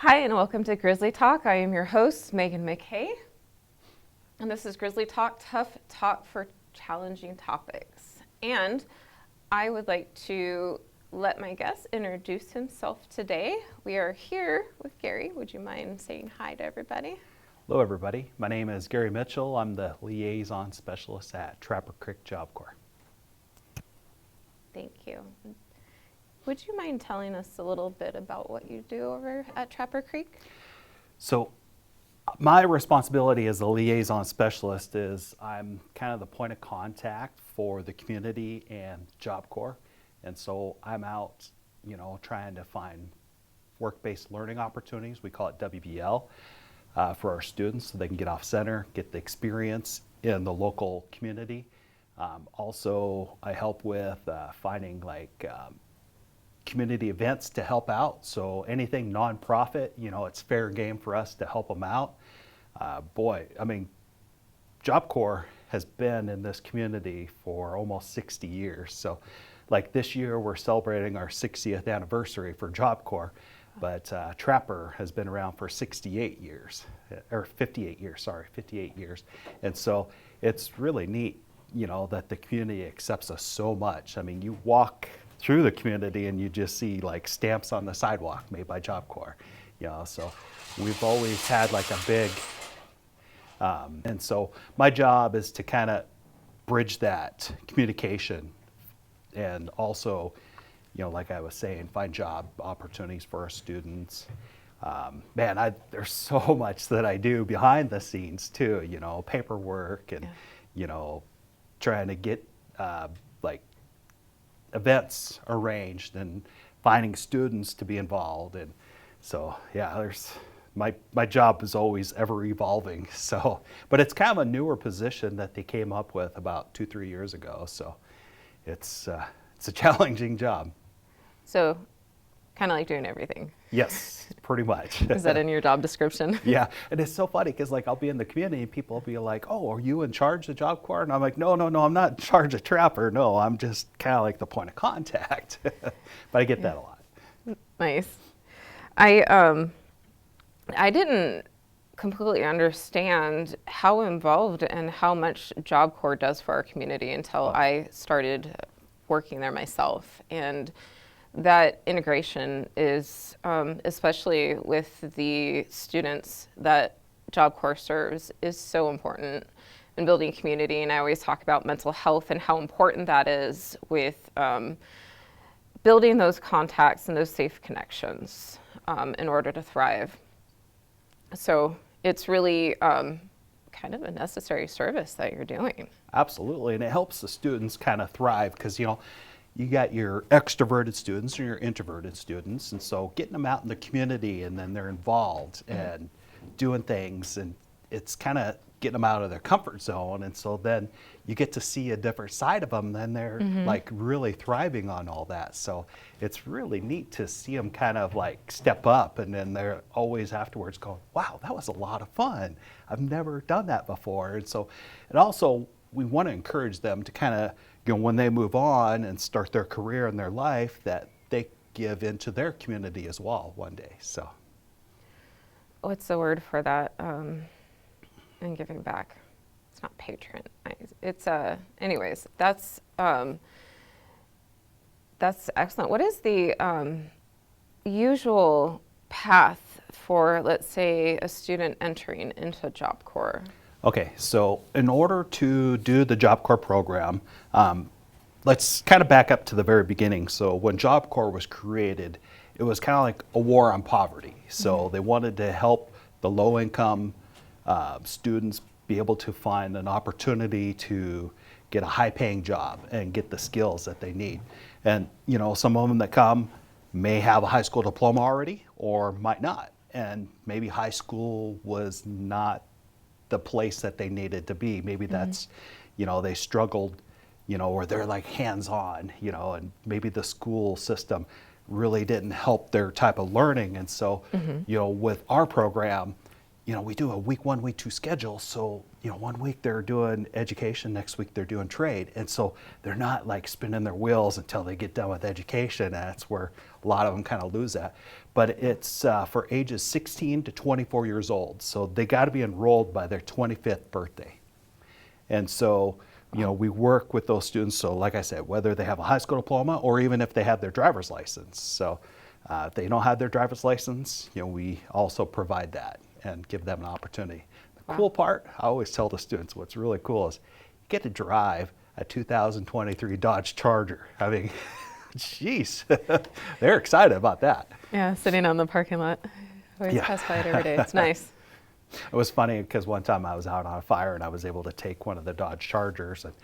Hi, and welcome to Grizzly Talk. I am your host, Megan McKay. And this is Grizzly Talk, tough talk for challenging topics. And I would like to let my guest introduce himself today. We are here with Gary. Would you mind saying hi to everybody? Hello everybody, my name is Gary Mitchell. I'm the Liaison Specialist at Trapper Creek Job Corps. Thank you. Would you mind telling us a little bit about what you do over at Trapper Creek? So my responsibility as a liaison specialist is I'm kind of the point of contact for the community and Job Corps. And so I'm out, trying to find work-based learning opportunities. We call it WBL for our students so they can get off center, get the experience in the local community. Also, I help with finding community events to help out. So anything nonprofit, it's fair game for us to help them out. Job Corps has been in this community for almost 60 years. So like this year, we're celebrating our 60th anniversary for Job Corps, but Trapper has been around for 68 years, or 58 years, sorry, 58 years. And so it's really neat, that the community accepts us so much. I mean, you walk through the community and you just see like stamps on the sidewalk made by Job Corps, so we've always had like a big, and so my job is to kind of bridge that communication and also, like I was saying, find job opportunities for our students. There's so much that I do behind the scenes too, paperwork and, trying to get events arranged and finding students to be involved. And so, there's my job is always ever evolving. So, but it's kind of a newer position that they came up with about 2-3 years ago. So it's a challenging job. So, kind of like doing everything. Yes, pretty much. Is that in your job description? Yeah, and it's so funny because I'll be in the community and people will be like, "Oh, are you in charge of Job Corps?" And I'm like, "No, I'm not in charge of Trapper. No, I'm just kind of like the point of contact." But I get that a lot. Nice. I didn't completely understand how involved and how much Job Corps does for our community until I started working there myself. And that integration is, especially with the students that Job Corps serves, is so important in building community. And I always talk about mental health and how important that is with building those contacts and those safe connections in order to thrive. So it's really kind of a necessary service that you're doing. Absolutely, and it helps the students kind of thrive because, you got your extroverted students and your introverted students, and so getting them out in the community and then they're involved and doing things, and it's kind of getting them out of their comfort zone, and so then you get to see a different side of them, then they're like really thriving on all that. So it's really neat to see them kind of like step up, and then they're always afterwards going, "Wow, that was a lot of fun. I've never done that before." And so, and also we want to encourage them to kind of, when they move on and start their career and their life, that they give into their community as well one day. So, what's the word for that? And giving back. It's not patronize. It's anyways. That's excellent. What is the usual path for, let's say, a student entering into Job Corps? Okay, so in order to do the Job Corps program, let's kind of back up to the very beginning. So when Job Corps was created, it was kind of like a war on poverty. So they wanted to help the low-income students be able to find an opportunity to get a high-paying job and get the skills that they need. And some of them that come may have a high school diploma already or might not. And maybe high school was not the place that they needed to be. Maybe that's, they struggled, or they're like hands-on, and maybe the school system really didn't help their type of learning. And so, with our program, we do a week 1, week 2 schedule. So, 1 week they're doing education, next week they're doing trade. And so they're not like spinning their wheels until they get done with education. That's where a lot of them kind of lose that. But it's for ages 16 to 24 years old. So they got to be enrolled by their 25th birthday. And so, we work with those students. So like I said, whether they have a high school diploma or even if they have their driver's license. So if they don't have their driver's license, we also provide that and give them an opportunity. The cool part, I always tell the students, what's really cool is you get to drive a 2023 Dodge Charger. I mean, geez, they're excited about that. Yeah, sitting on the parking lot. I always pass by it every day. It's nice. It was funny because one time I was out on a fire and I was able to take one of the Dodge Chargers, and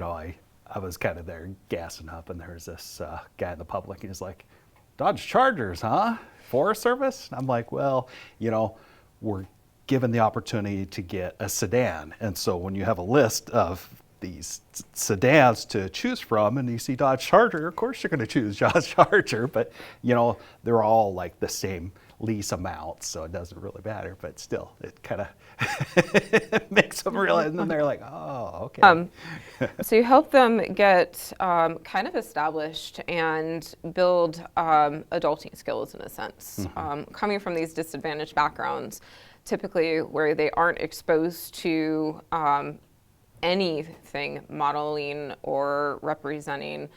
I was kind of there gassing up, and there's this guy in the public, and he's like, "Dodge Chargers, huh? Forest Service?" And I'm like, well, we're given the opportunity to get a sedan. And so when you have a list of these sedans to choose from and you see Dodge Charger, of course you're going to choose Dodge Charger, but they're all like the same lease amount, so it doesn't really matter, but still it kind of makes them realize, and then they're like, oh, okay. So you help them get kind of established and build adulting skills in a sense. Coming from these disadvantaged backgrounds, typically where they aren't exposed to anything modeling or representing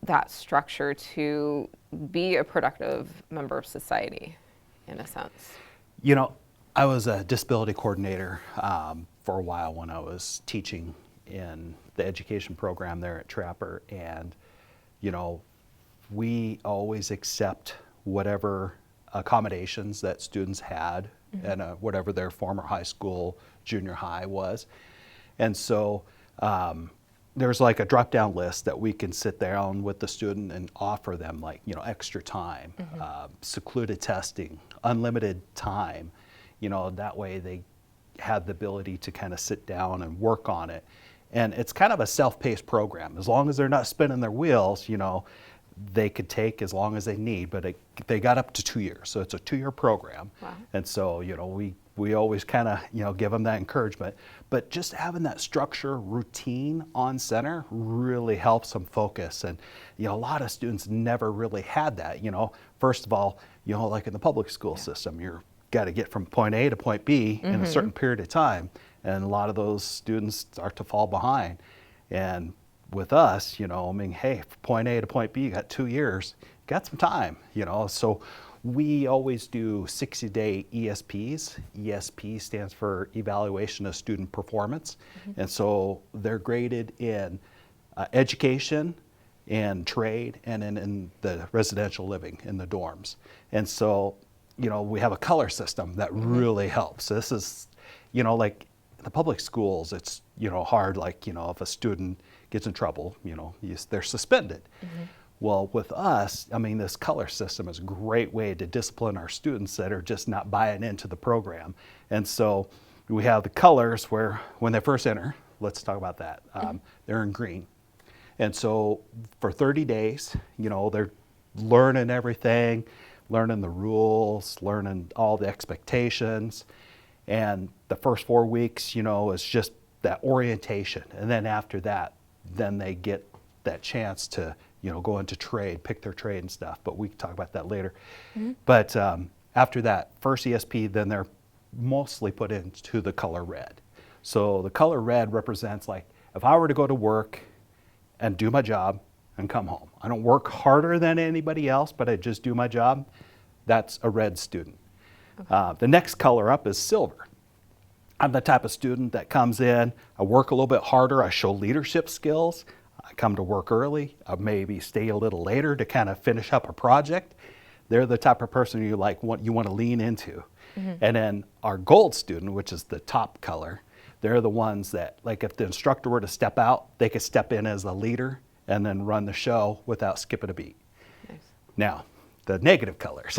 that structure to be a productive member of society, in a sense. I was a disability coordinator for a while when I was teaching in the education program there at Trapper, and we always accept whatever accommodations that students had and whatever their former high school, junior high was. And so there's like a drop-down list that we can sit down with the student and offer them extra time, secluded testing, unlimited time. That way they have the ability to kind of sit down and work on it. And it's kind of a self-paced program. As long as they're not spinning their wheels, they could take as long as they need, but they got up to 2 years. So it's a 2-year program. Wow. And so, we always kind of, give them that encouragement. But just having that structure, routine on center really helps them focus. And, a lot of students never really had that. First of all, like in the public school system, you're got to get from point A to point B in a certain period of time. And a lot of those students start to fall behind. And with us, hey, from point A to point B, you got 2 years, got some time, so we always do 60-day ESPs. ESP stands for Evaluation of Student Performance. And so they're graded in education and trade and in the residential living in the dorms. And so, we have a color system that really helps. This is, like the public schools, it's, hard, like, if a student gets in trouble, they're suspended. Well, with us, this color system is a great way to discipline our students that are just not buying into the program. And so we have the colors where when they first enter, let's talk about that, they're in green. And so for 30 days, they're learning everything, learning the rules, learning all the expectations. And the first 4 weeks, is just that orientation. And then after that, then they get that chance to go into trade, pick their trade and stuff, but we can talk about that later. But after that first ESP, then they're mostly put into the color red. So the color red represents, like, if I were to go to work and do my job and come home, I don't work harder than anybody else, but I just do my job, that's a red student. The next color up is silver. I'm the type of student that comes in, I work a little bit harder, I show leadership skills, I come to work early, I maybe stay a little later to kind of finish up a project. They're the type of person you want to lean into. And then our gold student, which is the top color, they're the ones that, like, if the instructor were to step out, they could step in as a leader and then run the show without skipping a beat. Nice. Now, the negative colors.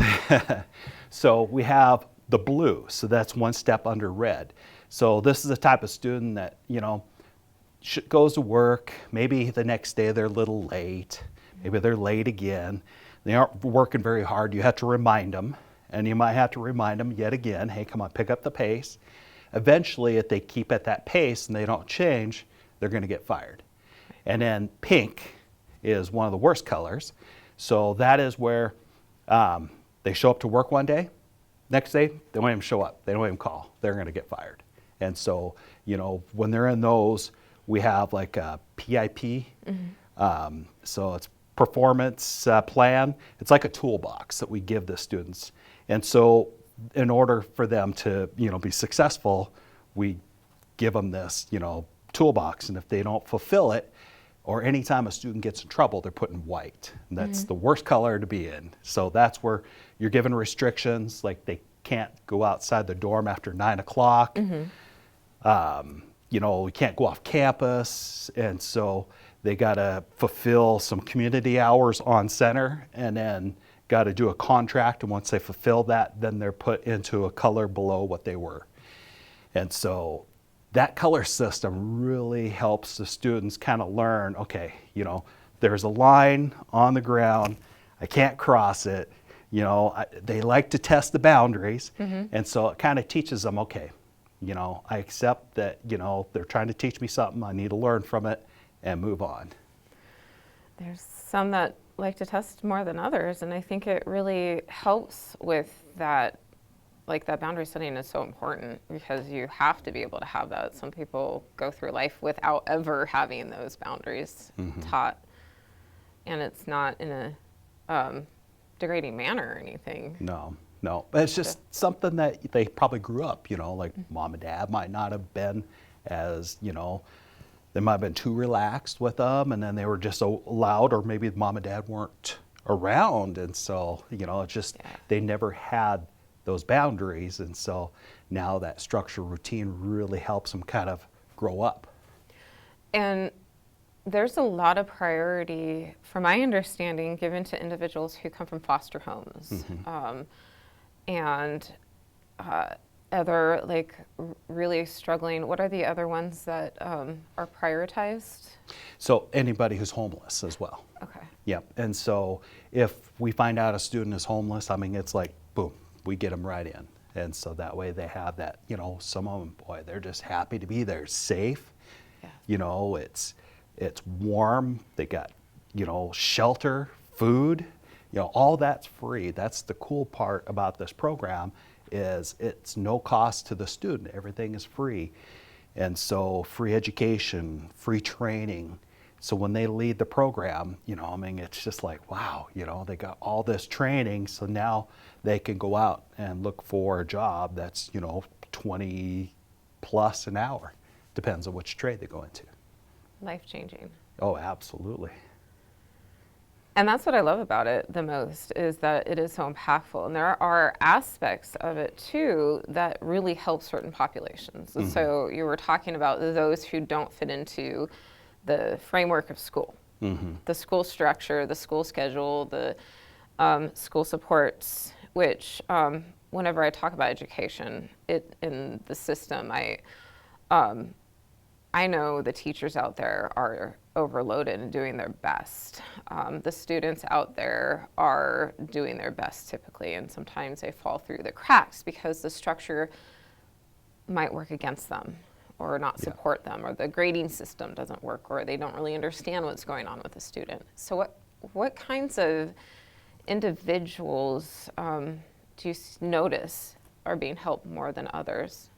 So we have the blue, so that's one step under red. So this is the type of student that, goes to work, maybe the next day they're a little late, maybe they're late again, they aren't working very hard, you have to remind them, and you might have to remind them yet again, hey, come on, pick up the pace. Eventually, if they keep at that pace and they don't change, they're going to get fired. And then pink is one of the worst colors. So that is where they show up to work one day, next day, they don't even show up. They don't even call. They're going to get fired. And so, when they're in those, we have like a PIP. So it's performance plan. It's like a toolbox that we give the students. And so in order for them to, be successful, we give them this, toolbox. And if they don't fulfill it, or anytime a student gets in trouble, they're put in white. And that's the worst color to be in. So that's where you're given restrictions, like they can't go outside the dorm after 9 o'clock. We can't go off campus. And so they got to fulfill some community hours on center, and then got to do a contract. And once they fulfill that, then they're put into a color below what they were. And so that color system really helps the students kind of learn, okay, there's a line on the ground, I can't cross it. They like to test the boundaries. And so it kind of teaches them, okay, I accept that, they're trying to teach me something, I need to learn from it and move on. There's some that like to test more than others, and I think it really helps with that. Like, that boundary setting is so important because you have to be able to have that. Some people go through life without ever having those boundaries taught, and it's not in a degrading manner or anything. No, but it's just something that they probably grew up, like mom and dad might not have been as, they might have been too relaxed with them, and then they were just so loud, or maybe mom and dad weren't around, and so, it's just, they never had those boundaries. And so now that structure routine really helps them kind of grow up. And there's a lot of priority, from my understanding, given to individuals who come from foster homes and other really struggling. What are the other ones that are prioritized? So anybody who's homeless as well. Okay. Yep. And so if we find out a student is homeless, it's like, boom, we get them right in. And so that way they have that, some of them, boy, they're just happy to be there, safe. Yeah. It's warm. They got, shelter, food, all that's free. That's the cool part about this program, is it's no cost to the student. Everything is free. And so free education, free training. So when they lead the program, it's just like, wow, they got all this training. So now they can go out and look for a job that's, 20 plus an hour. Depends on which trade they go into. Life-changing. Oh, absolutely. And that's what I love about it the most, is that it is so impactful. And there are aspects of it, too, that really help certain populations. And so you were talking about those who don't fit into the framework of school, the school structure, the school schedule, the school supports, which whenever I talk about education in the system, I know the teachers out there are overloaded and doing their best. The students out there are doing their best typically, and sometimes they fall through the cracks because the structure might work against them or not support them, or the grading system doesn't work, or they don't really understand what's going on with the student. So what kinds of individuals do you notice are being helped more than others?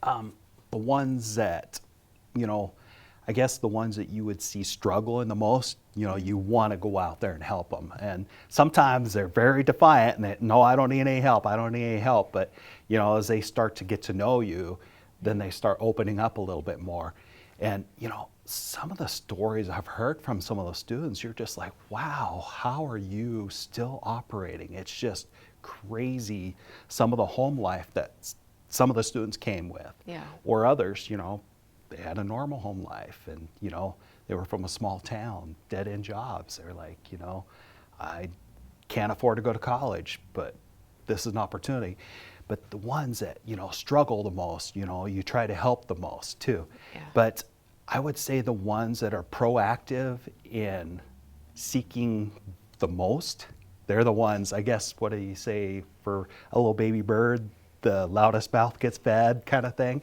The ones that, I guess the ones that you would see struggling the most, you want to go out there and help them. And sometimes they're very defiant and no, I don't need any help. I don't need any help. But, as they start to get to know you, then they start opening up a little bit more. And, some of the stories I've heard from some of those students, you're just like, wow, how are you still operating? It's just crazy. Some of the home life that some of the students came with. Yeah. Or others, they had a normal home life, and, they were from a small town, dead-end jobs. They're like, I can't afford to go to college, but this is an opportunity. But the ones that, struggle the most, you try to help the most too. Yeah. But I would say the ones that are proactive in seeking the most, They're the ones, I guess, what do you say, for a little baby bird, the loudest mouth gets fed kind of thing.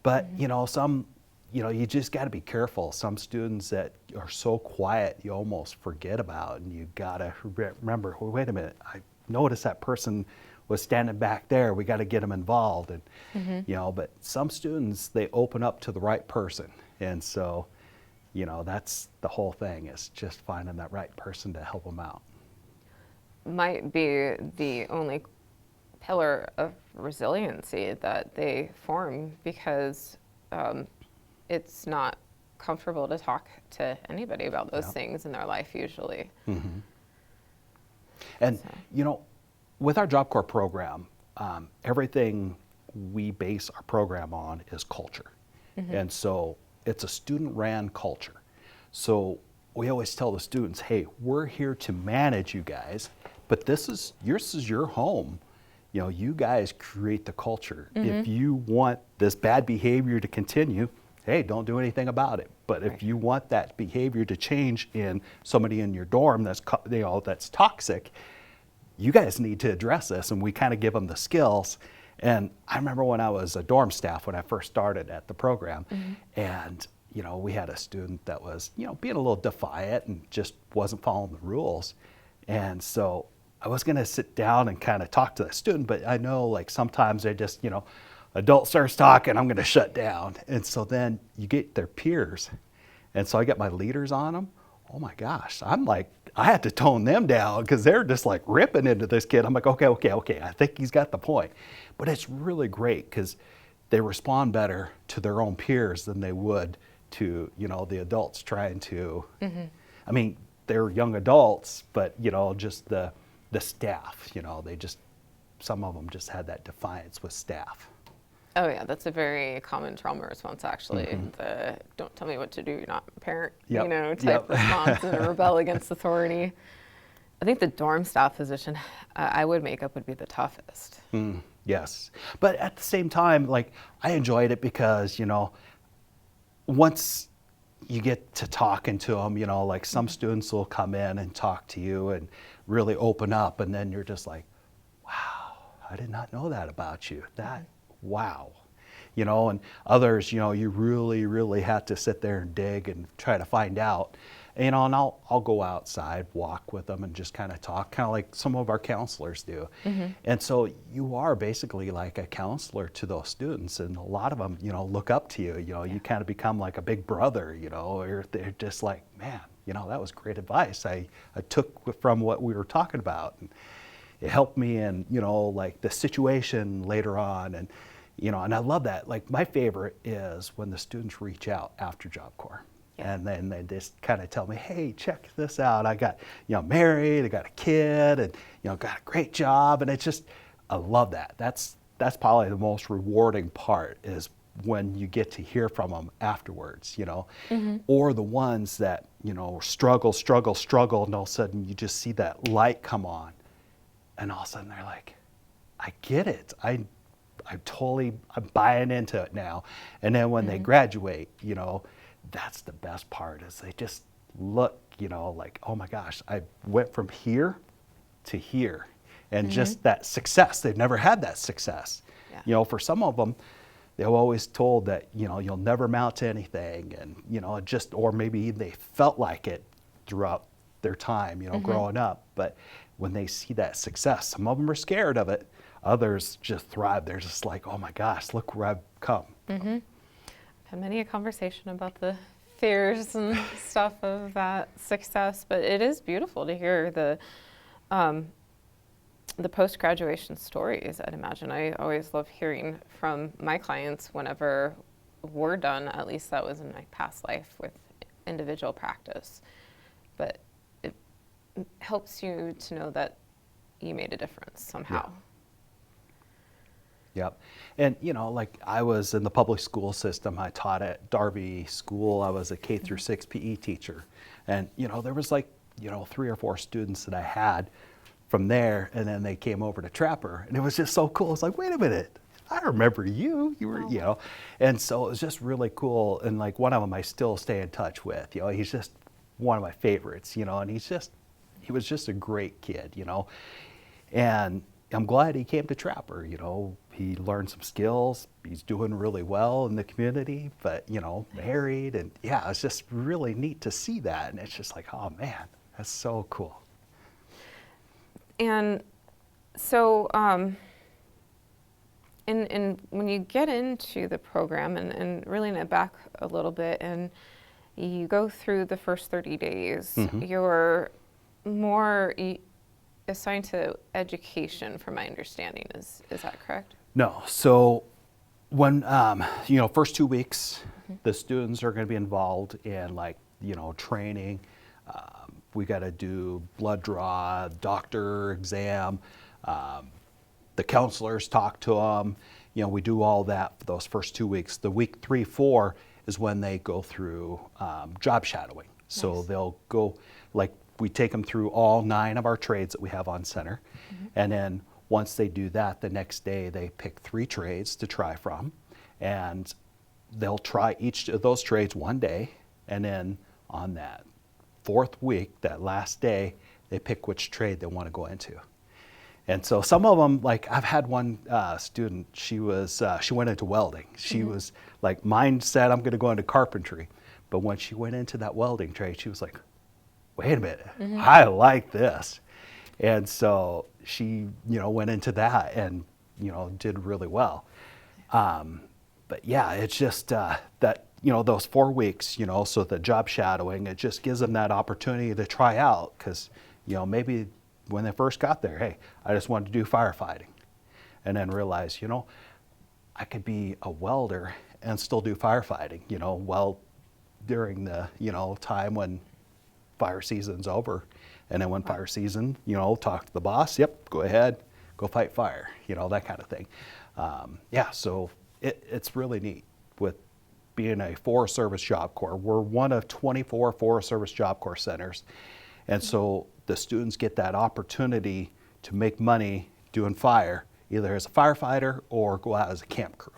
But, you know, some, you know, you just got to be careful. Some students that are so quiet, you almost forget about, and you got to remember, well, wait a minute, I noticed that person was standing back there. We got to get them involved. And, you know, but some students, they open up to the right person. And so, you know, that's the whole thing, is just finding that right person to help them out. Might be the only pillar of resiliency that they form, because it's not comfortable to talk to anybody about those Yeah. things in their life usually. And, So. you know, with our Job Corps program, everything we base our program on is culture. And so it's a student-ran culture. So we always tell the students, hey, we're here to manage you guys, but this is your home. You know, you guys create the culture. If you want this bad behavior to continue, hey, don't do anything about it. But if you want that behavior to change in somebody in your dorm that's, you know, that's toxic, you guys need to address this. And we kind of give them the skills. And I remember when I was a dorm staff, when I first started at the program, and, you know, we had a student that was, you know, being a little defiant and just wasn't following the rules. And so I was going to sit down and kind of talk to the student, but I know, like, sometimes they just, you know, adult starts talking, I'm going to shut down. And so then you get their peers. And so I get my leaders on them. Oh my gosh, I'm like, I had to tone them down because they're just like ripping into this kid. I'm like, okay, I think he's got the point. But it's really great because they respond better to their own peers than they would to, you know, the adults trying to, I mean, they're young adults, but, you know, just the staff, you know, they just, some of them just had that defiance with staff. Oh yeah, that's a very common trauma response, actually. The "don't tell me what to do, you're not a parent," Yep. you know, type Yep. response, and rebel against authority. I think the dorm staff position I would make up would be the toughest. Yes. But at the same time, like, I enjoyed it because, you know, once you get to talking to them, you know, like some students will come in and talk to you and really open up, and then you're just like, wow, I did not know that about you. That, wow. You know, and others, you know, you really, really have to sit there and dig and try to find out. You know, and I'll go outside, walk with them, and just kind of talk, kind of like some of our counselors do. And so you are basically like a counselor to those students, and a lot of them, you know, look up to you. You know, you kind of become like a big brother, you know, or they're just like, man, you know, that was great advice. I took from what we were talking about. And it helped me in, you know, like the situation later on. And, you know, and I love that. Like, my favorite is when the students reach out after Job Corps. And then they just kind of tell me, hey, check this out. I got, you know, married, I got a kid, and, you know, got a great job. And it's just, I love that. That's probably the most rewarding part, is when you get to hear from them afterwards, you know, or the ones that, you know, struggle, and all of a sudden you just see that light come on, and all of a sudden they're like, I get it. I'm buying into it now. And then when they graduate, you know, that's the best part, is they just look, you know, like, oh my gosh, I went from here to here. And just that success, they've never had that success. Yeah. You know, for some of them, they were always told that, you know, you'll never amount to anything. And, you know, just, or maybe they felt like it throughout their time, you know, growing up. But when they see that success, some of them are scared of it. Others just thrive. They're just like, oh my gosh, look where I've come. Had many a conversation about the fears and stuff of that success, but it is beautiful to hear the post-graduation stories. I'd imagine I always love hearing from my clients whenever we're done. At least that was in my past life with individual practice, but it helps you to know that you made a difference somehow. Yep. And, you know, like, I was in the public school system. I taught at Darby School. I was a K through 6 PE teacher. And, you know, there was like, you know, 3 or 4 students that I had from there, and then they came over to Trapper. And it was just so cool. It's like, wait a minute, I remember you. You were, you know. And so it was just really cool. And, like, one of them I still stay in touch with. You know, he's just one of my favorites, you know, and he he was just a great kid, and I'm glad he came to Trapper. He learned some skills. He's doing really well in the community, but married, and yeah, it's just really neat to see that. And it's just like, oh man, that's so cool. And so, and when you get into the program and reeling it back a little bit, and you go through the first 30 days, you're more assigned to education, from my understanding. Is that correct? No. So when, first 2 weeks, the students are going to be involved in training. We got to do blood draw, doctor exam. The counselors talk to them. We do all that for those first 2 weeks. The week 3, 4 is when they go through job shadowing. So Nice. they'll go, we take them through all 9 of our trades that we have on center. And then once they do that, the next day they pick 3 trades to try from. And they'll try each of those trades one day. And then on that 4th week, that last day, they pick which trade they want to go into. And so some of them, I've had one student, she went into welding. She was mine said, I'm going to go into carpentry. But when she went into that welding trade, she was like, wait a minute, I like this. And so she, went into that and, did really well. But yeah, it's just that, those 4 weeks, so the job shadowing, it just gives them that opportunity to try out because, maybe when they first got there, hey, I just wanted to do firefighting. And then realize, I could be a welder and still do firefighting, during the, time when fire season's over. And then when fire season, talk to the boss, yep, go ahead, go fight fire, that kind of thing. So it's really neat with being a Forest Service Job Corps. We're one of 24 Forest Service Job Corps centers. And so the students get that opportunity to make money doing fire, either as a firefighter or go out as a camp crew.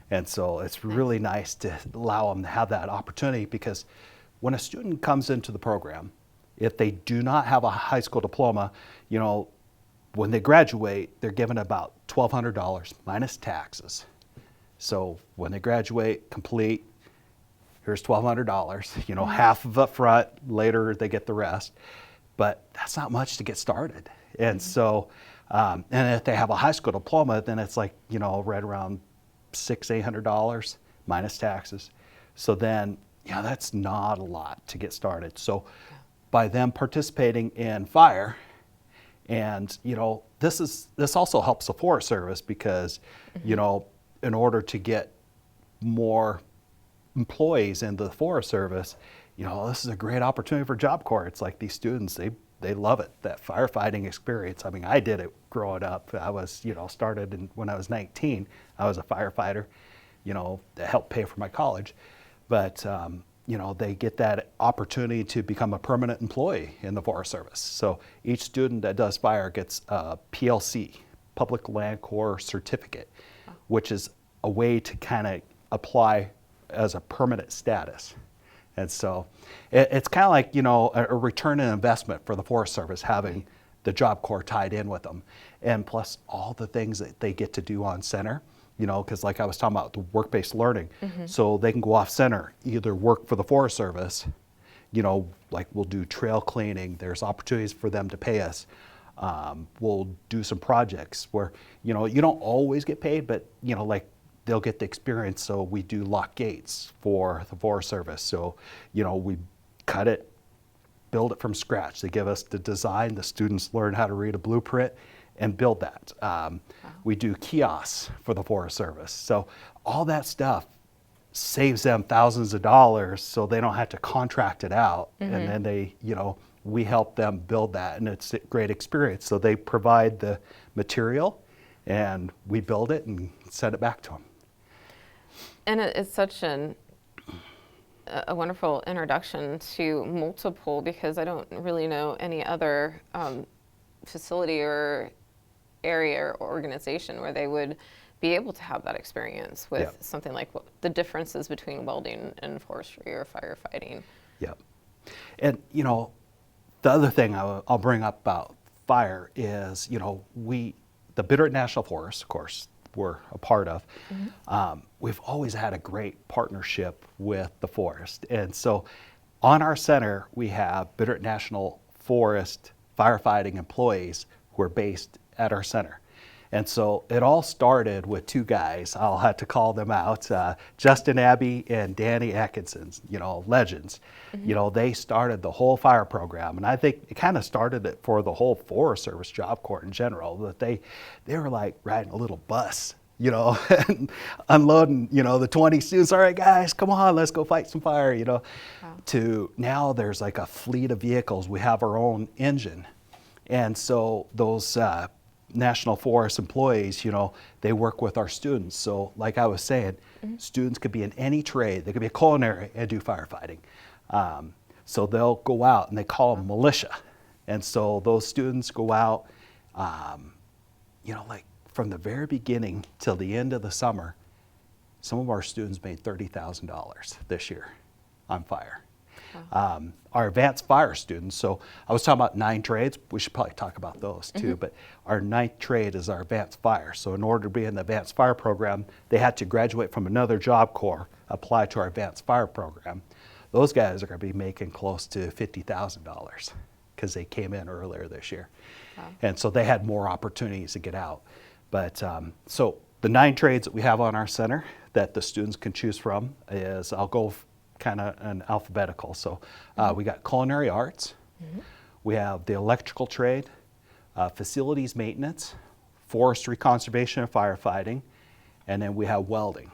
And so it's really nice to allow them to have that opportunity because when a student comes into the program, if they do not have a high school diploma, when they graduate, they're given about $1,200 minus taxes. So when they graduate, complete, here's $1,200, half of up front, later they get the rest. But that's not much to get started. And so, and if they have a high school diploma, then it's right around $600-800 minus taxes. So then, that's not a lot to get started. So by them participating in fire, and this also helps the Forest Service because, in order to get more employees into the Forest Service, this is a great opportunity for Job Corps. It's like these students, they love it, that firefighting experience. I mean, I did it growing up. I was, started when I was 19. I was a firefighter, to help pay for my college. But, they get that opportunity to become a permanent employee in the Forest Service. So each student that does fire gets a PLC, Public Land Corps certificate, which is a way to kind of apply as a permanent status. And so it's kind of like, a return on investment for the Forest Service having the Job Corps tied in with them. And plus all the things that they get to do on center, because like I was talking about the work-based learning. So they can go off center, either work for the Forest Service, we'll do trail cleaning. There's opportunities for them to pay us. We'll do some projects where, you don't always get paid, but, they'll get the experience. So we do lock gates for the Forest Service. So, we cut it, build it from scratch. They give us the design. The students learn how to read a blueprint and build that. We do kiosks for the Forest Service. So all that stuff saves them thousands of dollars so they don't have to contract it out. And then we help them build that, and it's a great experience. So they provide the material and we build it and send it back to them. And it's such a wonderful introduction to multiple, because I don't really know any other facility or area or organization where they would be able to have that experience with something like the differences between welding and forestry or firefighting. Yep. And, the other thing I'll bring up about fire is, the Bitterroot National Forest, of course, we're a part of. We've always had a great partnership with the forest. And so on our center, we have Bitterroot National Forest firefighting employees who are based at our center. And so it all started with two guys. I'll have to call them out, Justin Abbey and Danny Atkinson, legends. They started the whole fire program. And I think it kind of started it for the whole Forest Service Job Corps in general, that they were like riding a little bus, and unloading, the 20 students. All right, guys, come on, let's go fight some fire, Wow. To now there's like a fleet of vehicles. We have our own engine. And so those National Forest employees, they work with our students. So like I was saying, students could be in any trade. They could be a culinary and do firefighting. So they'll go out and they call them militia. And so those students go out, like from the very beginning till the end of the summer, some of our students made $30,000 this year on fire. Our advanced fire students, so I was talking about 9 trades, we should probably talk about those too, but our 9th trade is our advanced fire. So in order to be in the advanced fire program, they had to graduate from another Job Corps, apply to our advanced fire program. Those guys are going to be making close to $50,000 because they came in earlier this year. Wow. And so they had more opportunities to get out. But so the 9 trades that we have on our center that the students can choose from is, I'll go kind of an alphabetical. So we got culinary arts, we have the electrical trade, facilities maintenance, forestry conservation and firefighting, and then we have welding.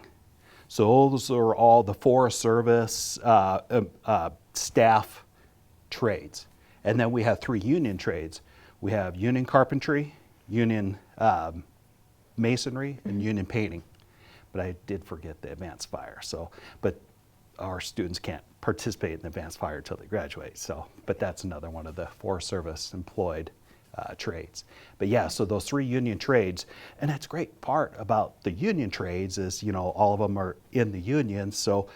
So those are all the Forest Service staff trades. And then we have 3 union trades. We have union carpentry, union masonry, and union painting. But I did forget the advanced fire. But our students can't participate in advanced fire until they graduate. But that's another one of the Forest Service employed trades. But yeah, so those 3 union trades, and that's great part about the union trades is, all of them are in the union. So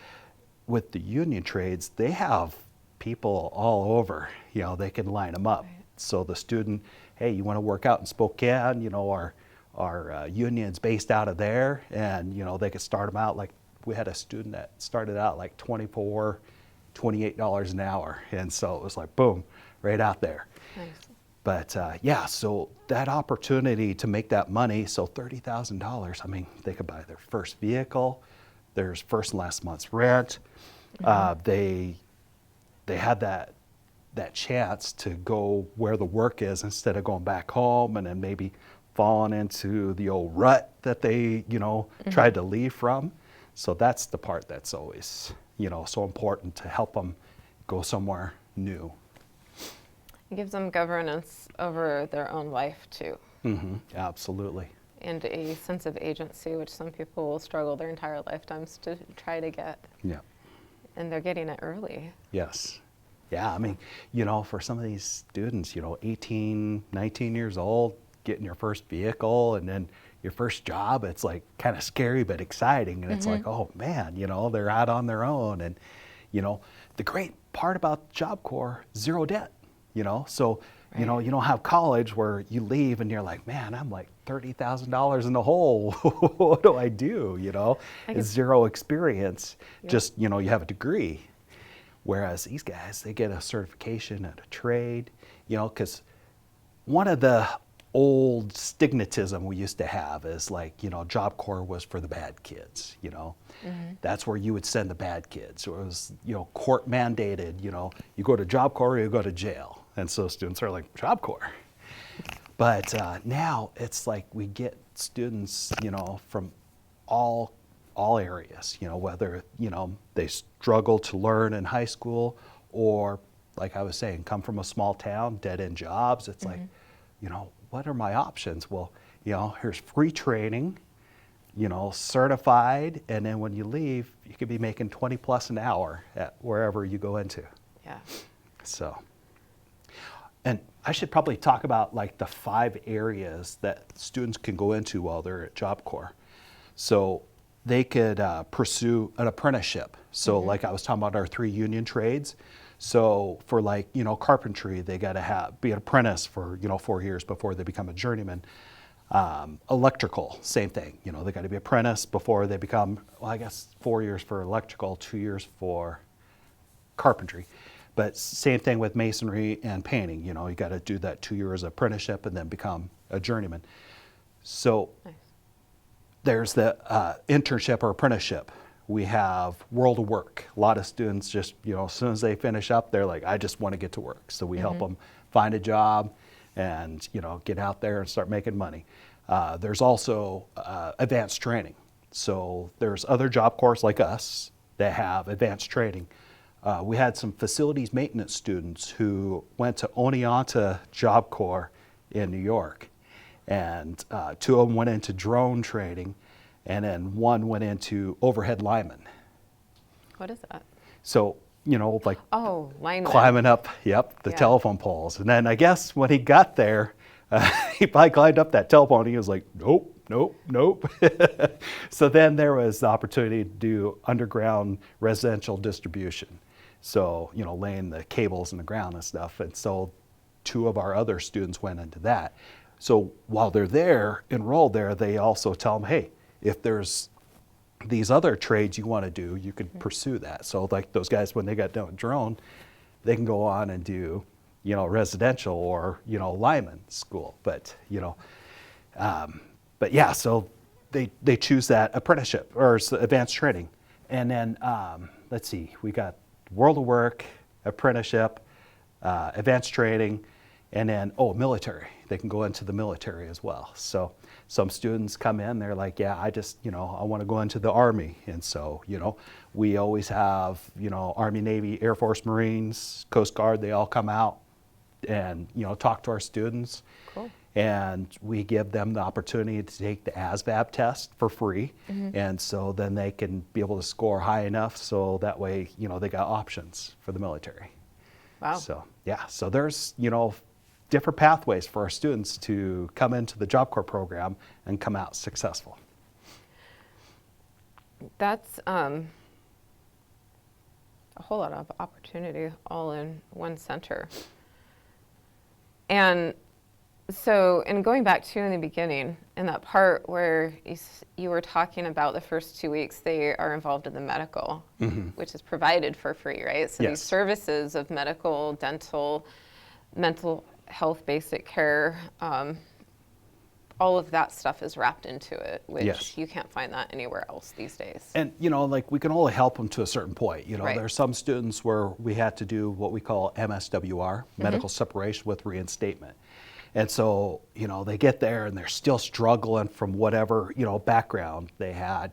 with the union trades, they have people all over, they can line them up. Right. So the student, hey, you want to work out in Spokane, our union's based out of there, and they could start them out like, we had a student that started out like $28 an hour. And so it was like, boom, right out there. Nice. But yeah, so that opportunity to make that money, so $30,000, I mean, they could buy their first vehicle, there's first and last month's rent. They had that chance to go where the work is instead of going back home and then maybe falling into the old rut that they, tried to leave from. So that's the part that's always, so important to help them go somewhere new. It gives them governance over their own life too. Absolutely. And a sense of agency, which some people will struggle their entire lifetimes to try to get. Yeah. And they're getting it early. Yes. Yeah, I mean, for some of these students, 18, 19 years old, getting your first vehicle and then your first job, it's like kind of scary but exciting. And it's like, oh man, they're out on their own. And, the great part about Job Corps, 0 debt, so, right. You don't have college where you leave and you're like, man, I'm like $30,000 in the hole. What do I do? It's 0 experience. Yeah. Just, you have a degree. Whereas these guys, they get a certification at a trade, because one of the old stigmatism we used to have is like, Job Corps was for the bad kids, That's where you would send the bad kids. It was, court mandated, you go to Job Corps or you go to jail. And so students are like, Job Corps. But now it's like we get students, from all areas, whether, they struggle to learn in high school or, like I was saying, come from a small town, dead-end jobs. It's like, what are my options? Well, here's free training, certified, and then when you leave, you could be making 20 plus an hour at wherever you go into. Yeah. So, and I should probably talk about like the 5 areas that students can go into while they're at Job Corps. So they could pursue an apprenticeship. So like I was talking about our 3 union trades. So for like, carpentry, they got to be an apprentice for, 4 years before they become a journeyman. Electrical, same thing. They got to be apprentice before they become, well, I guess 4 years for electrical, 2 years for carpentry. But same thing with masonry and painting. You got to do that 2 years apprenticeship and then become a journeyman. So Nice. there's the internship or apprenticeship. We have World of Work. A lot of students just, as soon as they finish up, they're like, I just want to get to work. So we help them find a job and, get out there and start making money. There's also advanced training. So there's other Job Corps like us that have advanced training. We had some facilities maintenance students who went to Oneonta Job Corps in New York. And 2 of them went into drone training, and then 1 went into overhead lineman. What is that? So, like Oh, lineman. climbing up, the Yeah. telephone poles. And then I guess when he got there, he probably climbed up that telephone and he was like, nope, nope, nope. So then there was the opportunity to do underground residential distribution. So, laying the cables in the ground and stuff. And so 2 of our other students went into that. So while they're there, enrolled there, they also tell them, hey, if there's these other trades you want to do, you could pursue that. So like those guys, when they got done with drone, they can go on and do, residential or, lineman school. But, but yeah, so they choose that apprenticeship or advanced training. And then, let's see, we got World of Work, apprenticeship, advanced training, and then, military. They can go into the military as well. So some students come in, they're like, yeah, I just, I want to go into the Army. And so, we always have, Army, Navy, Air Force, Marines, Coast Guard, they all come out and, talk to our students. Cool. And we give them the opportunity to take the ASVAB test for free. And so then they can be able to score high enough so that way, they got options for the military. Wow. So, yeah, so there's, different pathways for our students to come into the Job Corps program and come out successful. That's a whole lot of opportunity all in one center. And so, in going back to in the beginning, in that part where you were talking about the first 2 weeks, they are involved in the medical, which is provided for free, right? So Yes. these services of medical, dental, mental health, basic care, all of that stuff is wrapped into it, which Yes. you can't find that anywhere else these days. And, like we can only help them to a certain point. Right. There are some students where we had to do what we call MSWR, medical separation with reinstatement. And so, they get there and they're still struggling from whatever, background they had.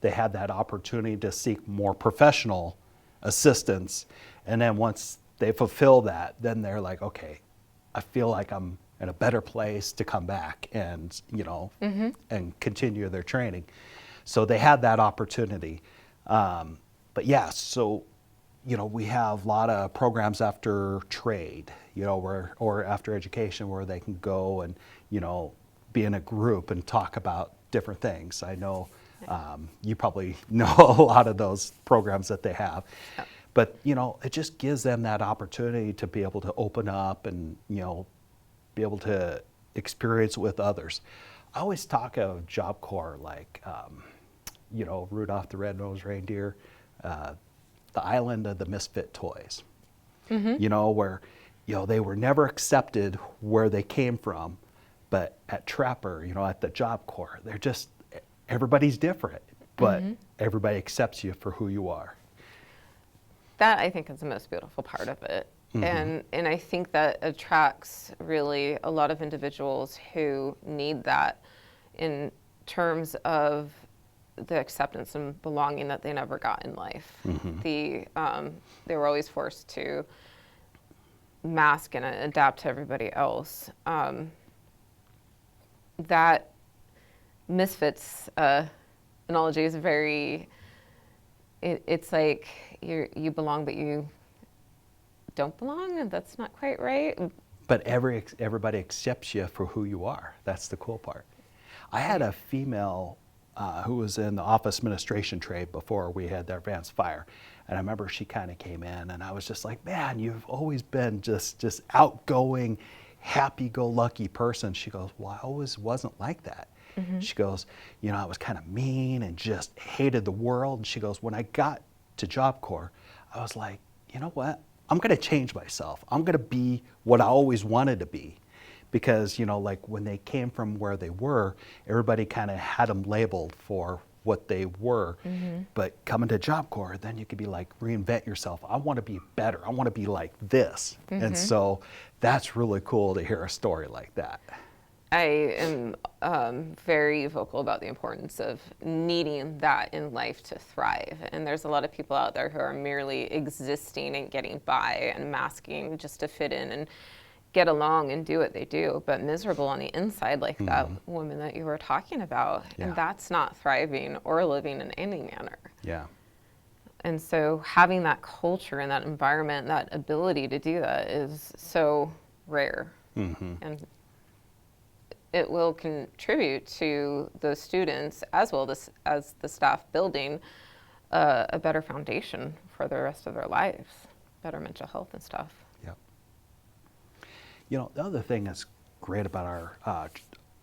They had that opportunity to seek more professional assistance. And then once they fulfill that, then they're like, okay, I feel like I'm in a better place to come back and, and continue their training. So they had that opportunity. But yeah, so, we have a lot of programs after trade, or after education where they can go and, be in a group and talk about different things. I know you probably know a lot of those programs that they have. Yeah. But, it just gives them that opportunity to be able to open up and, be able to experience with others. I always talk of Job Corps like, Rudolph the Red-Nosed Reindeer, the island of the misfit toys. Where, they were never accepted where they came from, but at Trapper, at the Job Corps, they're just, everybody's different, but everybody accepts you for who you are. That, I think, is the most beautiful part of it. And I think that attracts really a lot of individuals who need that in terms of the acceptance and belonging that they never got in life. They were always forced to mask and adapt to everybody else. That misfits analogy is very, it's like you belong but you don't belong, and that's not quite right. But everybody accepts you for who you are. That's the cool part. I had a female who was in the office administration trade before we had the advanced fire. And I remember she kind of came in, and I was just like, man, you've always been just outgoing, happy-go-lucky person. She goes, well, I always wasn't like that. She goes, you know, I was kind of mean and just hated the world. And she goes, when I got to Job Corps, I was like, you know what? I'm going to change myself. I'm going to be what I always wanted to be. Because, you know, like when they came from where they were, everybody kind of had them labeled for what they were. But coming to Job Corps, then you could be like, reinvent yourself. I want to be better. I want to be like this. And so that's really cool to hear a story like that. I am very vocal about the importance of needing that in life to thrive. And there's a lot of people out there who are merely existing and getting by and masking just to fit in and get along and do what they do, but miserable on the inside, like that woman that you were talking about. Yeah. And that's not thriving or living in any manner. Yeah. And so having that culture and that environment, that ability to do that is so rare. And it will contribute to the students as well as the staff building a better foundation for the rest of their lives, better mental health and stuff. Yep. You know, the other thing that's great about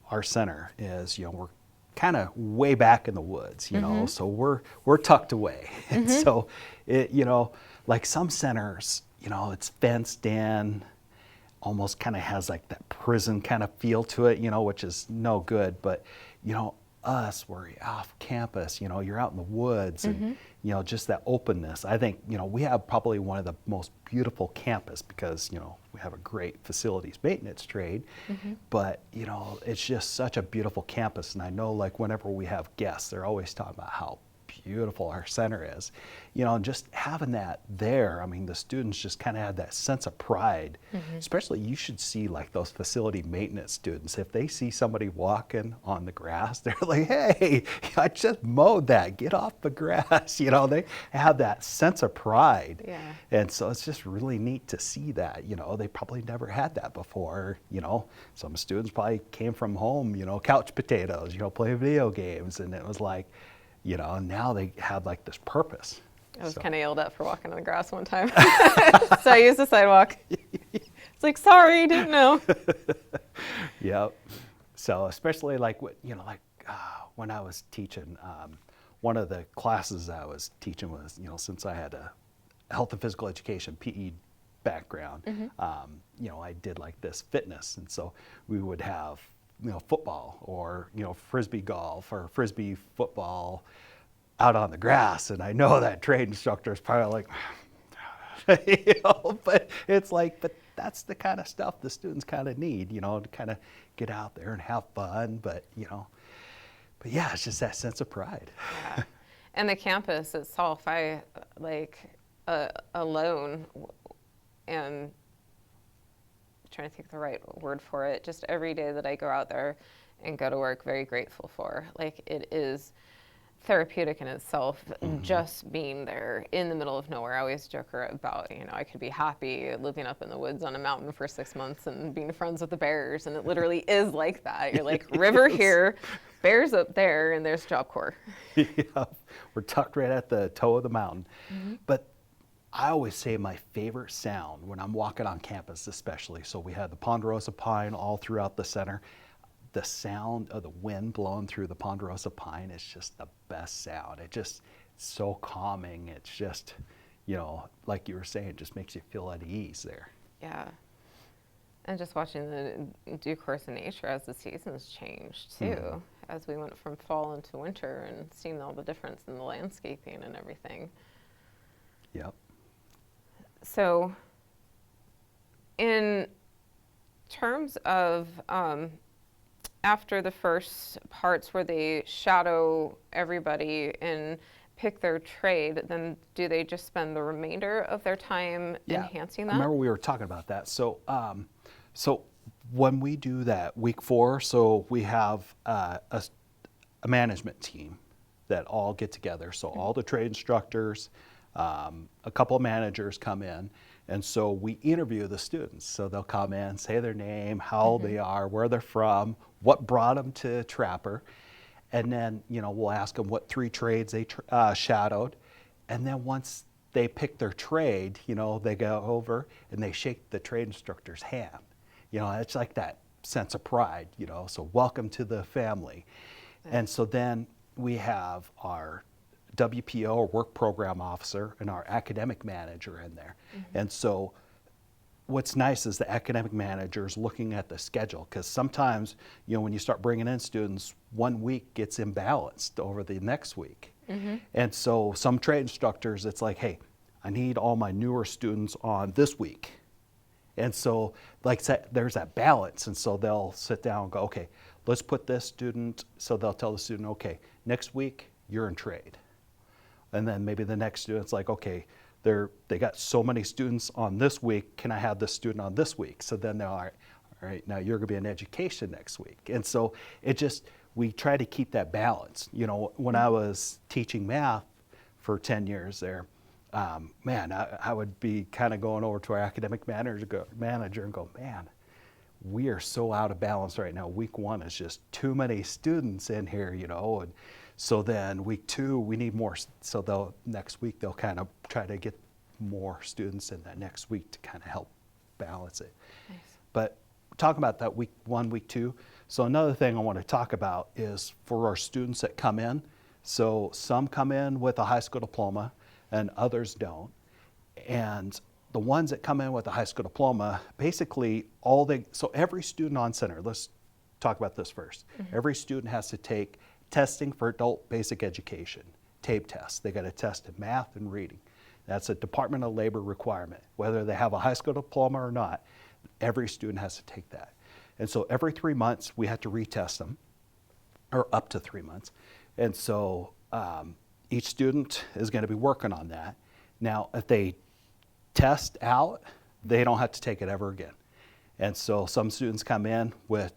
our center is, you know, we're kind of way back in the woods, you know, so we're tucked away. And so it, you know, like some centers, you know, it's fenced in, almost kind of has like that prison kind of feel to it, you know, which is no good. But, you know, us, we're off campus, you know, you're out in the woods and, you know, just that openness. I think, you know, we have probably one of the most beautiful campus because, you know, we have a great facilities maintenance trade, but, you know, it's just such a beautiful campus. And I know like whenever we have guests, they're always talking about how beautiful our center is, you know, and just having that there, I mean, the students just kind of had that sense of pride. Especially you should see like those facility maintenance students. If they see somebody walking on the grass, they're like, hey, I just mowed that, get off the grass. You know, they have that sense of pride. Yeah. And so it's just really neat to see that, you know, they probably never had that before. You know, some students probably came from home, you know, couch potatoes, you know, playing video games. And it was like, you know, now they have like this purpose. I was So- kind of yelled at for walking on the grass one time. So I used the sidewalk. It's like, sorry, didn't know. Yep. So especially like what, you know, like when I was teaching, one of the classes I was teaching was, you know, since I had a health and physical education PE background, you know, I did like this fitness, and so we would have, you know, football or, you know, frisbee golf or frisbee football out on the grass, and I know that trade instructor is probably like, you know, but it's like, but that's the kind of stuff the students kind of need, you know, to kind of get out there and have fun, but, you know, but yeah, it's just that sense of pride. Yeah. And the campus itself, I like alone and trying to think the right word for it, just every day that I go out there and go to work, very grateful for. Like, it is therapeutic in itself, just being there in the middle of nowhere. I always joke about, you know, I could be happy living up in the woods on a mountain for 6 months and being friends with the bears, and it literally is like that. You're like, river here, bears up there, and there's Job Corps. Yeah, we're tucked right at the toe of the mountain. But I always say my favorite sound when I'm walking on campus especially, so we have the ponderosa pine all throughout the center. The sound of the wind blowing through the ponderosa pine is just the best sound. It just, it's so calming. It's just, you know, like you were saying, just makes you feel at ease there. Yeah. And just watching the due course of nature as the seasons changed too, as we went from fall into winter and seeing all the difference in the landscaping and everything. Yep. So in terms of after the first parts where they shadow everybody and pick their trade, then do they just spend the remainder of their time enhancing that? I remember we were talking about that. So, so when we do that week 4, so we have a management team that all get together. So all the trade instructors, a couple of managers come in, and so we interview the students. So they'll come in, say their name, how old they are, where they're from, what brought them to Trapper. And then, we'll ask them what 3 trades they shadowed. And then once they pick their trade, they go over and they shake the trade instructor's hand. It's like that sense of pride, so welcome to the family. And so then we have our WPO, or work program officer, and our academic manager in there. And so what's nice is the academic manager is looking at the schedule, because sometimes, when you start bringing in students, one week gets imbalanced over the next week. And so some trade instructors, it's like, hey, I need all my newer students on this week. And so there's that balance. And so they'll sit down and go, okay, let's put this student, so they'll tell the student, okay, next week you're in trade. And then maybe the next student's like, okay, they got so many students on this week, can I have this student on this week? So then they're all right, now you're gonna be in education next week. And so we try to keep that balance. When I was teaching math for 10 years there, I would be kind of going over to our academic manager and go, man, we are so out of balance right now. Week 1 is just too many students in here, and so then week 2, we need more. So next week, they'll kind of try to get more students in that next week to kind of help balance it. Nice. But talking about that week 1, week 2, so another thing I want to talk about is for our students that come in. So some come in with a high school diploma and others don't. And the ones that come in with a high school diploma, basically so every student on center, let's talk about this first. Every student has to take testing for adult basic education, TABE tests. They got to test in math and reading. That's a Department of Labor requirement. Whether they have a high school diploma or not, every student has to take that. And so every 3 months, we have to retest them, or up to 3 months. And so each student is going to be working on that. Now, if they test out, they don't have to take it ever again. And so some students come in with,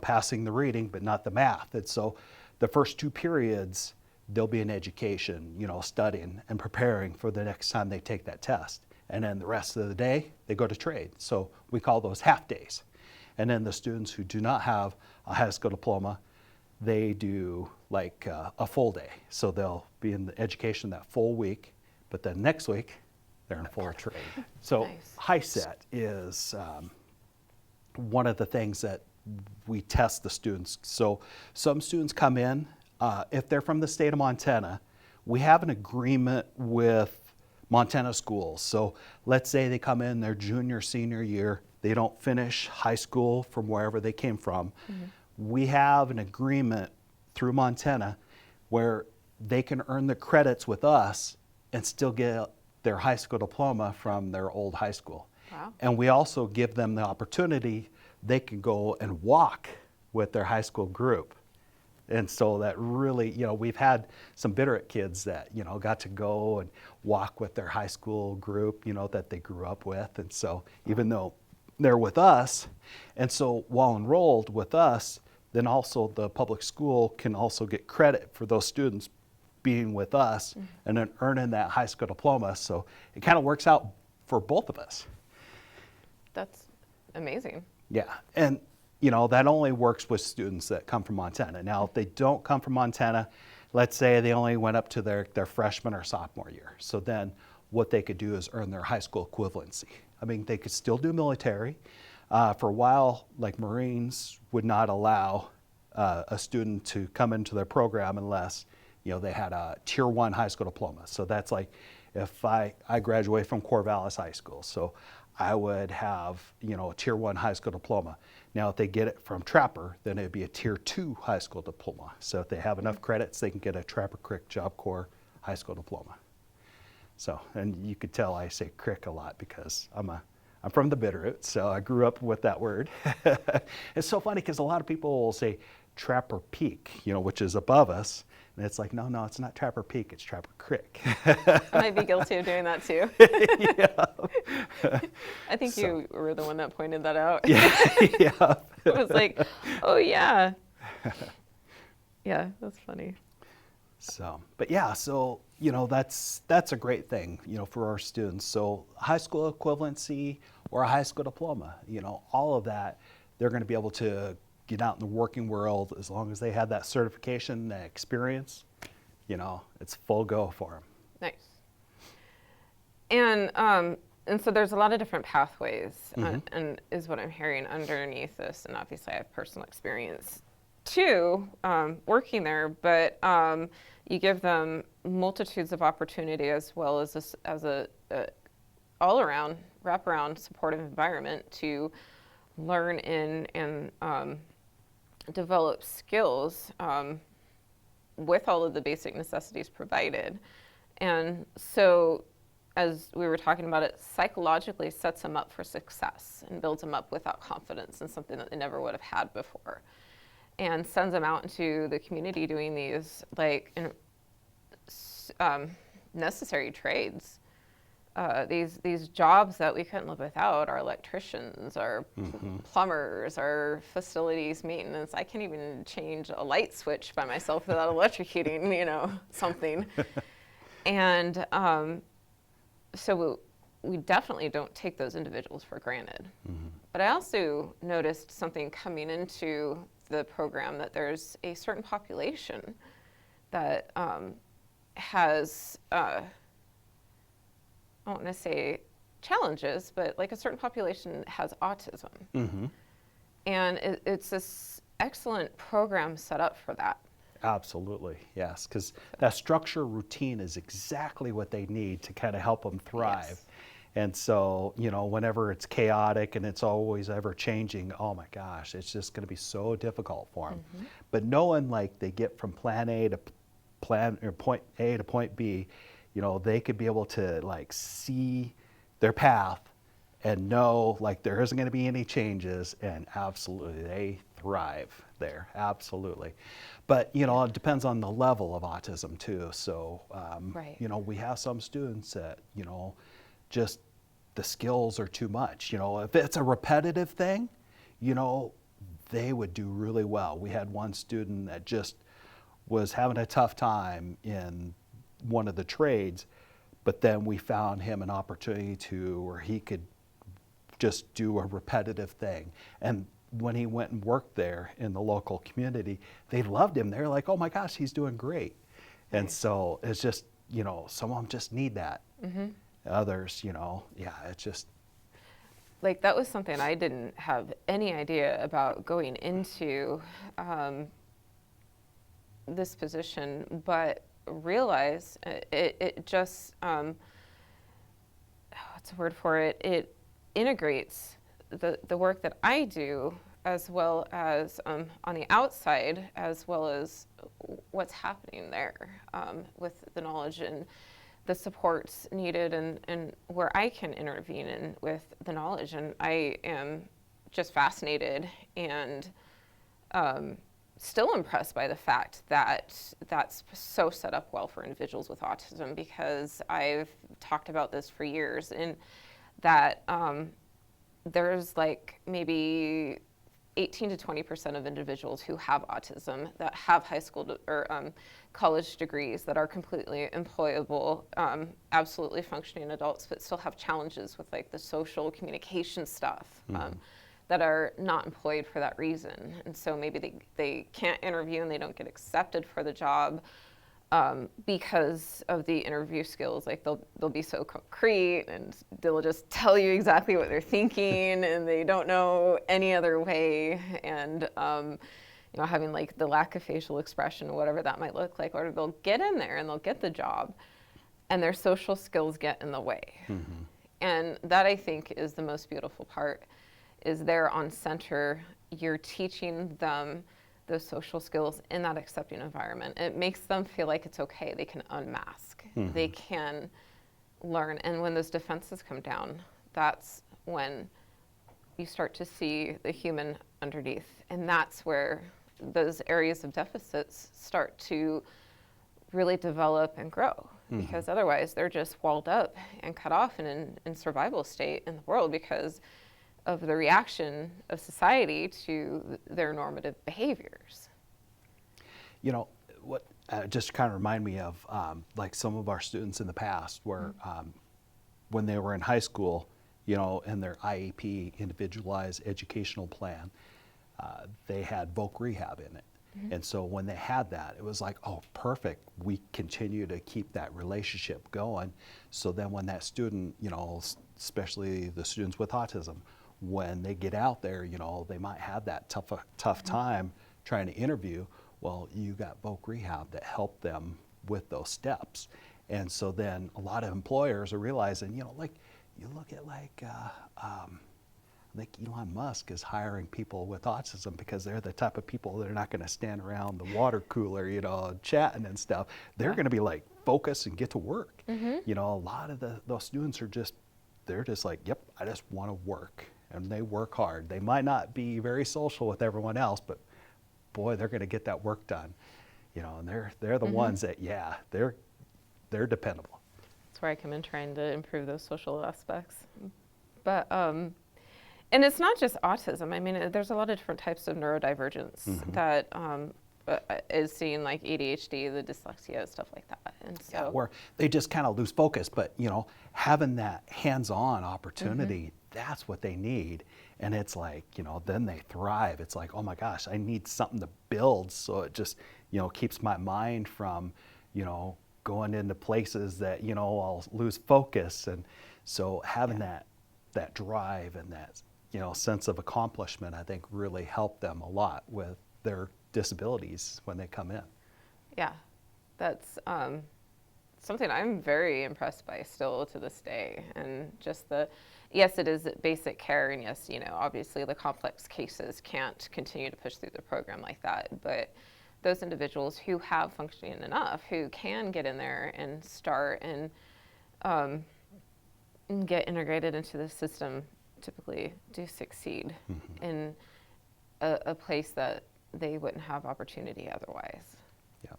passing the reading, but not the math. And so the first 2 periods, they'll be in education, studying and preparing for the next time they take that test. And then the rest of the day, they go to trade. So we call those half days. And then the students who do not have a high school diploma, they do like a full day. So they'll be in the education that full week, but then next week, they're in full trade. So Nice. HiSET is one of the things that we test the students. So some students come in, if they're from the state of Montana, we have an agreement with Montana schools. So let's say they come in their junior, senior year, they don't finish high school from wherever they came from. We have an agreement through Montana where they can earn the credits with us and still get their high school diploma from their old high school. Wow. And we also give them the opportunity, they can go and walk with their high school group. And so that really, we've had some Bitterroot kids that, got to go and walk with their high school group, that they grew up with. And so even though they're with us, and so while enrolled with us, then also the public school can also get credit for those students being with us and then earning that high school diploma. So it kind of works out for both of us. That's amazing. Yeah, and that only works with students that come from Montana. Now, if they don't come from Montana, let's say they only went up to their freshman or sophomore year. So then what they could do is earn their high school equivalency. I mean, they could still do military. For a while, like Marines would not allow a student to come into their program unless, they had a Tier 1 high school diploma. So that's like if I graduated from Corvallis High School. So I would have, a Tier 1 high school diploma. Now, if they get it from Trapper, then it'd be a Tier 2 high school diploma. So if they have enough credits, they can get a Trapper Creek Job Corps high school diploma. So, and you could tell I say crick a lot because I'm from the Bitterroot, so I grew up with that word. It's so funny because a lot of people will say Trapper Peak, which is above us. And it's like, no, it's not Trapper Peak, it's Trapper Creek. I might be guilty of doing that too. Yeah. I think you were the one that pointed that out. Yeah. Yeah. It was like, oh yeah. Yeah, that's funny. So, but yeah, so, that's a great thing, for our students. So high school equivalency or a high school diploma, all of that, they're going to be able to get out in the working world, as long as they had that certification, that experience, it's full go for them. Nice. And so there's a lot of different pathways, and is what I'm hearing underneath this. And obviously, I have personal experience too, working there. But you give them multitudes of opportunity, as well as a all-around, wrap-around supportive environment to learn in and develop skills with all of the basic necessities provided. And so, as we were talking about, it psychologically sets them up for success and builds them up with that confidence in something that they never would have had before, and sends them out into the community doing these necessary trades. These jobs that we couldn't live without, our electricians, our plumbers, our facilities maintenance. I can't even change a light switch by myself without electrocuting, something. And so we definitely don't take those individuals for granted. But I also noticed something coming into the program, that there's a certain population that has, I don't want to say challenges, but like a certain population has autism. And it's this excellent program set up for that. Absolutely, yes, because that structure routine is exactly what they need to kind of help them thrive. Yes. And so, whenever it's chaotic and it's always ever changing, oh my gosh, it's just going to be so difficult for them. But knowing like they get from point A to point B, they could be able to like see their path and know like there isn't going to be any changes, and absolutely they thrive there, absolutely. But it depends on the level of autism too. So Right. We have some students that just the skills are too much. If it's a repetitive thing, they would do really well. We had one student that just was having a tough time in one of the trades, but then we found him an opportunity where he could just do a repetitive thing. And when he went and worked there in the local community, they loved him. They're like, oh my gosh, he's doing great. And so it's just, some of them just need that. Others, it's just. Like, that was something I didn't have any idea about going into this position, but realize it just, what's the word for it? It integrates the work that I do, as well as on the outside, as well as what's happening there with the knowledge and the supports needed, and where I can intervene in with the knowledge. And I am just fascinated and still impressed by the fact that that's so set up well for individuals with autism, because I've talked about this for years, and that there's like maybe 18 to 20% of individuals who have autism that have high school or college degrees that are completely employable, absolutely functioning adults, but still have challenges with like the social communication stuff that are not employed for that reason. And so maybe they can't interview and they don't get accepted for the job because of the interview skills. Like they'll be so concrete, and they'll just tell you exactly what they're thinking, and they don't know any other way. And having like the lack of facial expression, whatever that might look like, or they'll get in there and they'll get the job, and their social skills get in the way. And that, I think, is the most beautiful part, is there on center, you're teaching them those social skills in that accepting environment. It makes them feel like it's okay. They can unmask. They can learn. And when those defenses come down, that's when you start to see the human underneath. And that's where those areas of deficits start to really develop and grow. Because otherwise they're just walled up and cut off and in survival state in the world, because of the reaction of society to their normative behaviors. What just kind of remind me of like some of our students in the past, where when they were in high school, in their IEP, individualized educational plan, they had voc rehab in it. And so when they had that, it was like, oh, perfect. We continue to keep that relationship going. So then when that student, especially the students with autism, when they get out there, they might have that tough time trying to interview. Well, you got voc rehab that helped them with those steps. And so then a lot of employers are realizing, like you look at I think Elon Musk is hiring people with autism because they're the type of people that are not going to stand around the water cooler, chatting and stuff. They're going to be like focused and get to work. A lot of those students they're just like, yep, I just want to work, and they work hard. They might not be very social with everyone else, but boy, they're going to get that work done. And they're the ones that, they're dependable. That's where I come in, trying to improve those social aspects. But and it's not just autism. I mean, there's a lot of different types of neurodivergence that is seen, like ADHD, the dyslexia, stuff like that. And so where they just kind of lose focus, but having that hands-on opportunity, that's what they need. And it's like, then they thrive. It's like, oh my gosh, I need something to build, so it just, keeps my mind from, going into places that, I'll lose focus. And so having that drive and that, sense of accomplishment, I think really helped them a lot with their disabilities when they come in. Yeah, that's something I'm very impressed by still to this day. And just yes, it is basic care, and yes, obviously the complex cases can't continue to push through the program like that, but those individuals who have functioning enough, who can get in there and start and get integrated into the system, typically do succeed in a place that they wouldn't have opportunity otherwise. Yeah.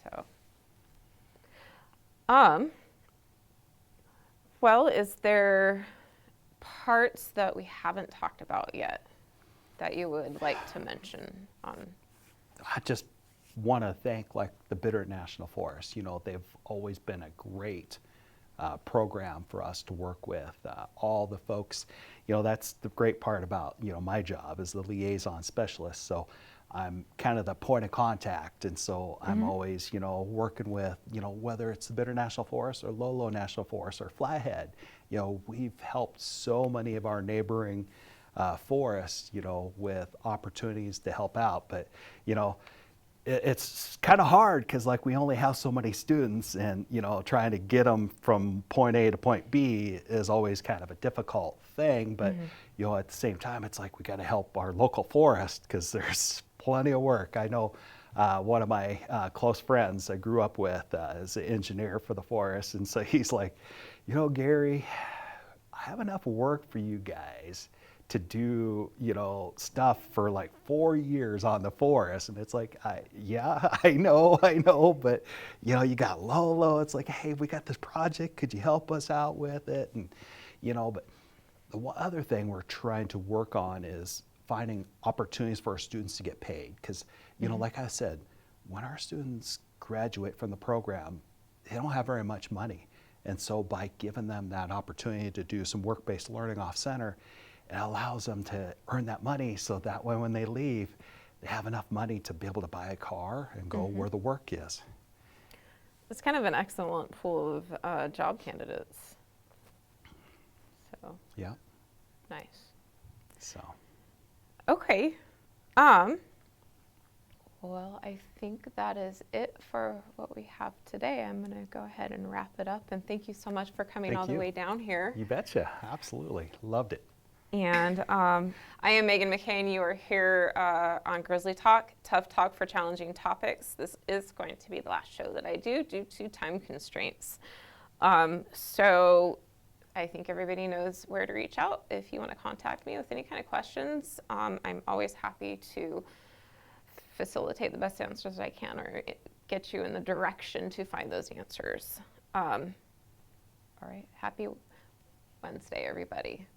So, well, is there parts that we haven't talked about yet that you would like to mention on? I just want to thank the Bittert National Forest. They've always been a great program for us to work with. All the folks, that's the great part about, my job as the liaison specialist. So I'm kind of the point of contact. And so I'm always, working with, whether it's the Bittert National Forest or Lolo National Forest or Flathead, we've helped so many of our neighboring forests, with opportunities to help out. But, it's kind of hard because we only have so many students, and trying to get them from point A to point B is always kind of a difficult thing. But at the same time, it's like we got to help our local forest because there's plenty of work. I know one of my close friends I grew up with is an engineer for the forest, and so he's like, Gary, I have enough work for you guys to do, stuff for 4 years on the forest. And it's like, I know, but you got Lolo. It's like, hey, we got this project. Could you help us out with it? And, but the other thing we're trying to work on is finding opportunities for our students to get paid. Because, like I said, when our students graduate from the program, they don't have very much money. And so by giving them that opportunity to do some work-based learning off-center, it allows them to earn that money, so that way when they leave, they have enough money to be able to buy a car and go where the work is. It's kind of an excellent pool of job candidates. So Yeah. nice. So. Okay. Well, I think that is it for what we have today. I'm going to go ahead and wrap it up. And thank you so much for coming all the way down here. You betcha. Absolutely. Loved it. And I am Megan McCain. You are here on Grizzly Talk, Tough Talk for Challenging Topics. This is going to be the last show that I do due to time constraints. So I think everybody knows where to reach out if you want to contact me with any kind of questions. I'm always happy to facilitate the best answers I can, or get you in the direction to find those answers. All right. Happy Wednesday, everybody.